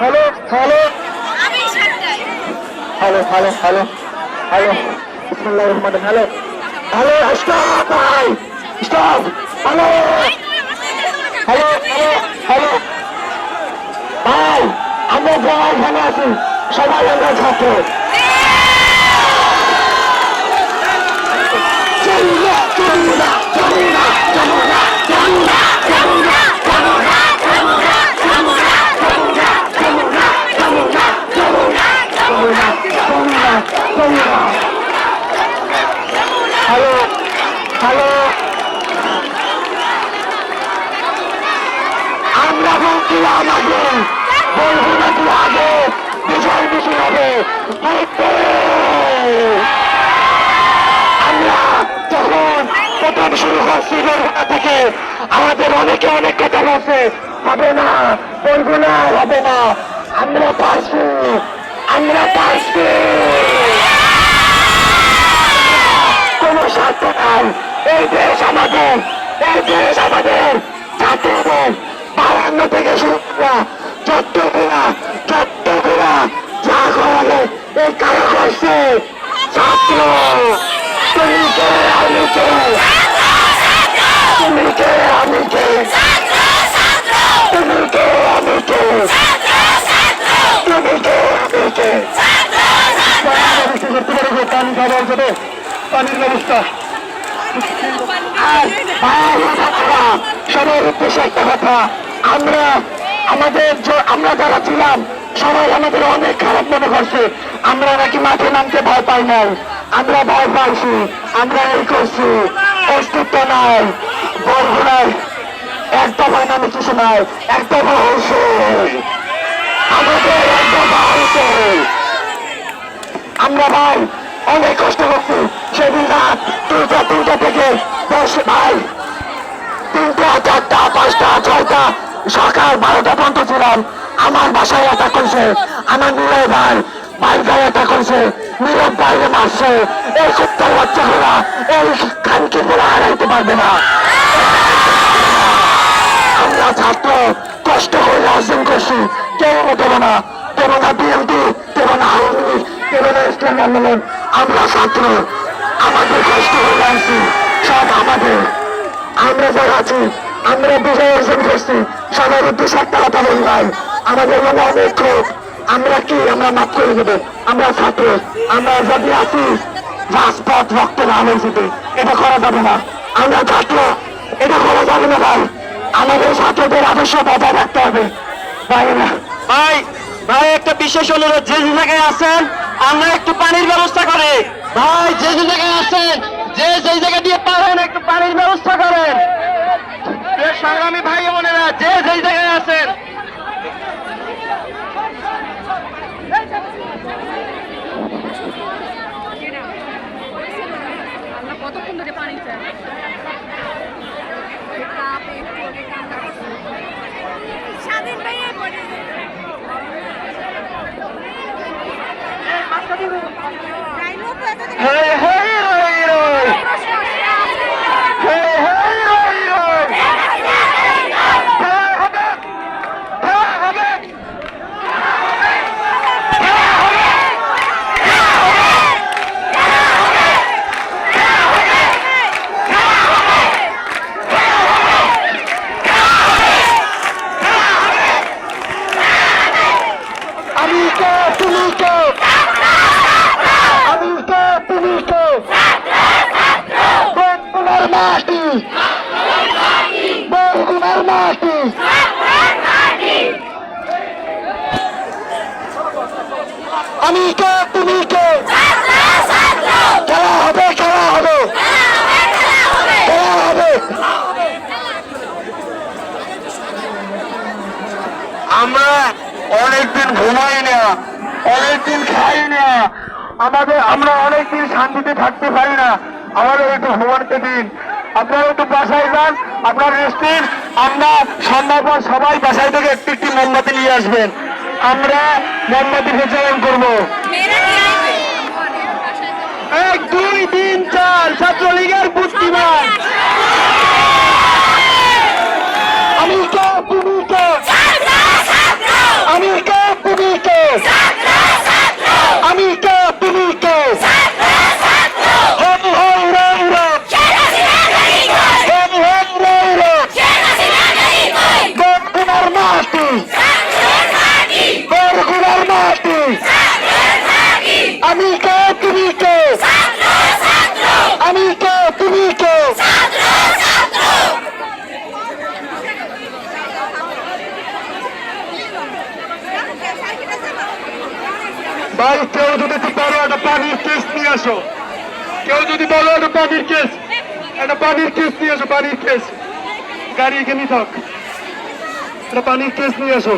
Hello hello hello hello hello hello বিসমিল্লাহির রহমানির hello hello stop ভাই stop hello hello hello hello ভাই আমরা যারা এখানে আছি সবাই আমরা ছাত্র হ্যালো হ্যালো আমরা বলছিলাম আগে বলবো নাকি আগে বিষয় বেশি হবে আমরা যখন প্রথম শুরু করছি বরগুনা থেকে আমাদের অনেকে অনেক কথা বলছে হবে না বলবো না হবে না আমরা পারছি আমরা পারছি কোন স্বার্থ নাই এই দেশ আমাদের ছাত্রদের 52 থেকে শুরু করা চট্টগ্রাম যা করে এই কারো করছে ছাত্র তুমি কে আমি কে তুমি কে আমি কে তুমি কে আমি কে তুমি কে আমি কে পানি খাবার যাবে পানির ব্যবস্থা সবার উদ্দেশ্যে একটা কথা আমরা যারা ছিলাম সবাই আমাদের অনেক খারাপ মনে করছে আমরা নাকি মাঠে নামতে ভয় পাই নাই আমরা ভয় পাইছি আমরা এই করছি অস্তিত্ব নাই বরগুনায় এক দফা নামে কিছু নাই এক দফা হয়েছে আমাদের এক দফা হয়েছে আমরা ভাই অনেক কষ্ট করছি সেদিন রাত 2টা থেকে 10 ভাই 3টা 4টা 5টা 6টা সকাল 12টা পর্যন্ত ছিলাম আমার বাসায় অ্যাটাক করছে আমার নীরব ভাই গায়ে অ্যাটাক করছে নীরব বাইরে মারছে এই কুত্তার বাচ্চাগুলা এই খানকে পুরো হারাইতে পারবে না আমরা ছাত্র কষ্ট করে অর্জন করছি কেউ দেবো না বিএনপি দেবো না আওয়ামী লীগ দেবো না ইসলামী আন্দোলন আমরা ছাত্র আমাদের কষ্ট করে আনছি সব আমাদের আমরা যারা আছি আমরা বিজয় অর্জন করছি সবার উদ্দেশ্যে একটা কথা বললাম আমাদের মনে অনেক ক্ষোভ আমরা কি আমরা মাফ করে দেবো আমরা ছাত্র আমরা যদি আছি রাজপথ রক্ত না হয়েছে এটা করা যাবে না আমরা ছাত্র এটা করা যাবে না ভাই আমাদের ছাত্রদের আদর্শ বজায় রাখতে হবে ভাই ভাই একটা বিশেষ অনুরোধ যে জায়গায় আছেন আমরা একটু পানির ব্যবস্থা করে ভাই যে জায়গায় আছেন যে জায়গা দিয়ে পারেন একটু পানির ব্যবস্থা করেন সংগ্রামী ভাই বোনেরা যে জায়গায় আছেন কতক্ষণ ধরে পানি চাই স্বাধীন ভাইয়া আমি কে তুমি কে খেলা হবে খেলা হবে খেলা হবে আমরা অনেকদিন ঘুমাই না অনেকদিন খাই না আমরা অনেকদিন শান্তিতে থাকতে পারি না আমাদের একটু ঘুমাতে দিন আপনারা একটু বাসায় যান আপনার রেস্ট নিন আমরা সন্ধ্যার পর সবাই বাসায় থেকে একটু একটি মোমবাতি নিয়ে আসবেন, আমরা মোমবাতি প্রচলন করবো। 1 2 3 4 ছাত্রলীগের বুদ্ধিমান। আমি কে তুমি কে, আমি কে তুমি কে, আমি কে তুমি কে, হম হম রম রম, হম হম রম রম, বরগুনার মাটি, বরগুনার মাটি, আমি কে তুমি কে, আমি কে তুমি কে। ভাই কেউ যদি পারো একটা পানির কেস নিয়ে আসো, কেউ যদি বলো একটা পানির কেস, একটা পানির কেস নিয়ে আসো, পানির কেস, গাড়ি এখানেই থাক, একটা পানির কেস নিয়ে আসো।